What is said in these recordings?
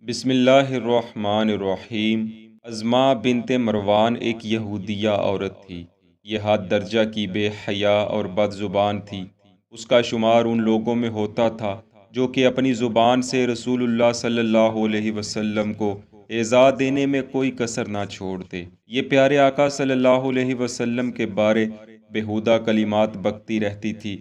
بسم اللہ الرحمن الرحیم۔ ازما بنت مروان ایک یہودیہ عورت تھی۔ یہ حد درجہ کی بے حیا اور بد زبان تھی۔ اس کا شمار ان لوگوں میں ہوتا تھا جو کہ اپنی زبان سے رسول اللہ صلی اللہ علیہ وسلم کو ایذا دینے میں کوئی کسر نہ چھوڑتے۔ یہ پیارے آقا صلی اللہ علیہ وسلم کے بارے بیہودہ کلمات بکتی رہتی تھی۔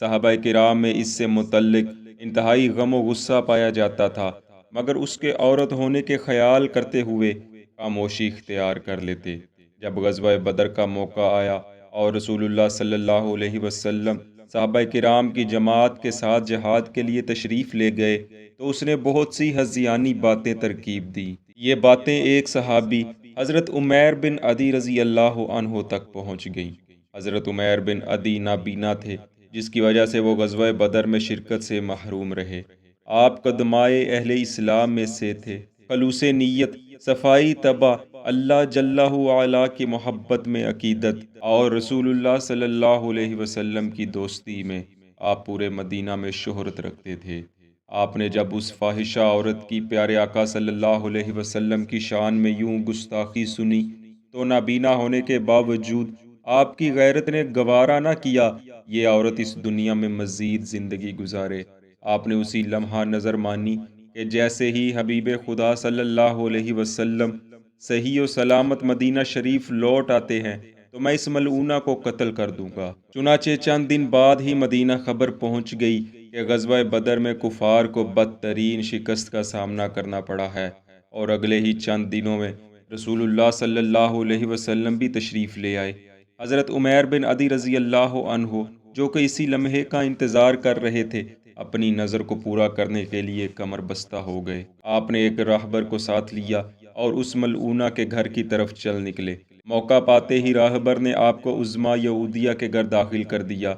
صحابہ کرام میں اس سے متعلق انتہائی غم و غصہ پایا جاتا تھا، مگر اس کے عورت ہونے کے خیال کرتے ہوئے خاموشی اختیار کر لیتے۔ جب غزوہ بدر کا موقع آیا اور رسول اللہ صلی اللہ علیہ وسلم صحابہ کرام کی جماعت کے ساتھ جہاد کے لیے تشریف لے گئے تو اس نے بہت سی ہذیانی باتیں ترکیب دی۔ یہ باتیں ایک صحابی حضرت عمیر بن عدی رضی اللہ عنہ تک پہنچ گئیں۔ حضرت عمیر بن عدی نابینا تھے، جس کی وجہ سے وہ غزوہ بدر میں شرکت سے محروم رہے۔ آپ قدمائے اہل اسلام میں سے تھے۔ خلوص نیت، صفائی طبع، اللہ جل وعلا کی محبت میں عقیدت اور رسول اللہ صلی اللہ علیہ وسلم کی دوستی میں آپ پورے مدینہ میں شہرت رکھتے تھے۔ آپ نے جب اس فاحشہ عورت کی پیارے آقا صلی اللہ علیہ وسلم کی شان میں یوں گستاخی سنی تو نابینا ہونے کے باوجود آپ کی غیرت نے گوارا نہ کیا یہ عورت اس دنیا میں مزید زندگی گزارے۔ آپ نے اسی لمحہ نظر مانی کہ جیسے ہی حبیب خدا صلی اللہ علیہ وسلم صحیح و سلامت مدینہ شریف لوٹ آتے ہیں تو میں اس ملعونہ کو قتل کر دوں گا۔ چنانچہ چند دن بعد ہی مدینہ خبر پہنچ گئی کہ غزوہ بدر میں کفار کو بدترین شکست کا سامنا کرنا پڑا ہے، اور اگلے ہی چند دنوں میں رسول اللہ صلی اللہ علیہ وسلم بھی تشریف لے آئے۔ حضرت عمیر بن عدی رضی اللہ عنہ، جو کہ اسی لمحے کا انتظار کر رہے تھے، اپنی نظر کو پورا کرنے کے لیے کمر بستہ ہو گئے۔ آپ نے ایک راہبر کو ساتھ لیا اور اس ملعونہ کے گھر کی طرف چل نکلے۔ موقع پاتے ہی راہبر نے آپ کو عظمیٰ یہودیہ کے گھر داخل کر دیا۔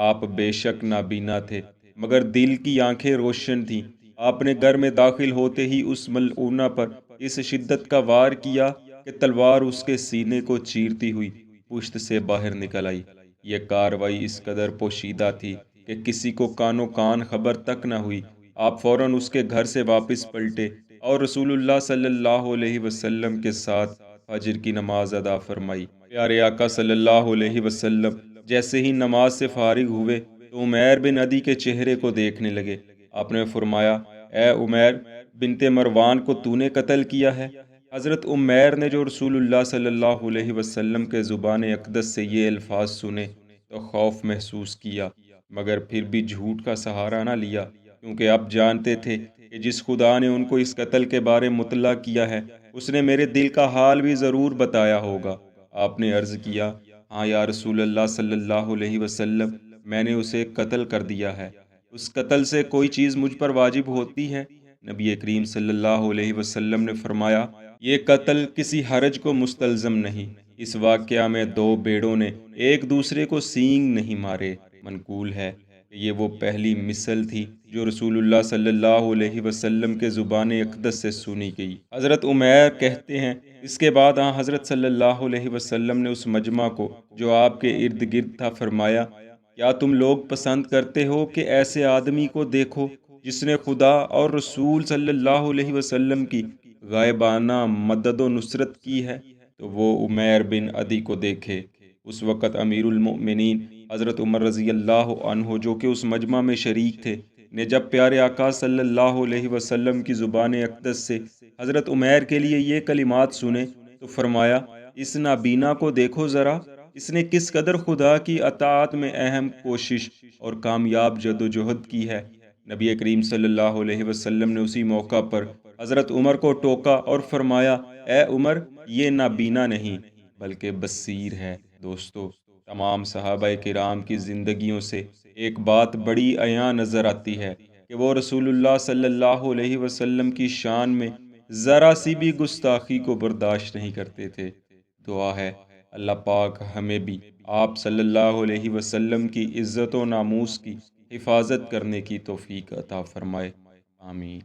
آپ بے شک نابینا تھے، مگر دل کی آنکھیں روشن تھیں۔ آپ نے گھر میں داخل ہوتے ہی اس ملعونہ پر اس شدت کا وار کیا کہ تلوار اس کے سینے کو چیرتی ہوئی پشت سے باہر نکل آئی۔ یہ کاروائی اس قدر پوشیدہ تھی کہ کسی کو کانوں کان خبر تک نہ ہوئی۔ آپ فوراً اس کے گھر سے واپس پلٹے اور رسول اللہ صلی اللہ علیہ وسلم کے ساتھ فجر کی نماز ادا فرمائی۔ پیارے آقا صلی اللہ علیہ وسلم جیسے ہی نماز سے فارغ ہوئے تو عمیر بن عدی کے چہرے کو دیکھنے لگے۔ آپ نے فرمایا، اے عمیر بنت مروان کو تو نے قتل کیا ہے؟ حضرت عمیر نے جو رسول اللہ صلی اللہ علیہ وسلم کے زبان اقدس سے یہ الفاظ سنے تو خوف محسوس کیا، مگر پھر بھی جھوٹ کا سہارا نہ لیا، کیونکہ اب جانتے تھے کہ جس خدا نے ان کو اس قتل کے بارے مطلع کیا ہے اس نے میرے دل کا حال بھی ضرور بتایا ہوگا۔ آپ نے عرض کیا، ہاں یا رسول اللہ صلی اللہ علیہ وسلم، میں نے اسے قتل کر دیا ہے۔ اس قتل سے کوئی چیز مجھ پر واجب ہوتی ہے؟ نبی کریم صلی اللہ علیہ وسلم نے فرمایا، یہ قتل کسی حرج کو مستلزم نہیں۔ اس واقعہ میں دو بھیڑوں نے ایک دوسرے کو سینگ نہیں مارے۔ منقول ہے کہ یہ وہ پہلی مثل تھی جو رسول اللہ صلی اللہ علیہ وسلم کے زبان اقدس سے سنی گئی۔ حضرت عمیر کہتے ہیں، اس کے بعد حضرت صلی اللہ علیہ وسلم نے اس مجمع کو جو آپ کے ارد گرد تھا فرمایا، کیا تم لوگ پسند کرتے ہو کہ ایسے آدمی کو دیکھو جس نے خدا اور رسول صلی اللہ علیہ وسلم کی غائبانہ مدد و نصرت کی ہے؟ تو وہ عمیر بن عدی کو دیکھے۔ اس وقت امیر المؤمنین حضرت عمر رضی اللہ عنہ، جو کہ اس مجمع میں شریک تھے، نے جب پیارے آقا صلی اللہ علیہ وسلم کی زبان اقدس سے حضرت عمیر کے لیے یہ کلمات سنے تو فرمایا، اس نابینا کو دیکھو ذرا، اس نے کس قدر خدا کی اطاعت میں اہم کوشش اور کامیاب جدوجہد کی ہے۔ نبی کریم صلی اللہ علیہ وسلم نے اسی موقع پر حضرت عمر کو ٹوکا اور فرمایا، اے عمر، یہ نابینا نہیں بلکہ بصیر ہے۔ دوستو، تمام صحابہ کرام کی زندگیوں سے ایک بات بڑی عیاں نظر آتی ہے کہ وہ رسول اللہ صلی اللہ علیہ وسلم کی شان میں ذرا سی بھی گستاخی کو برداشت نہیں کرتے تھے۔ دعا ہے اللہ پاک ہمیں بھی آپ صلی اللہ علیہ وسلم کی عزت و ناموس کی حفاظت کرنے کی توفیق عطا فرمائے۔ آمین۔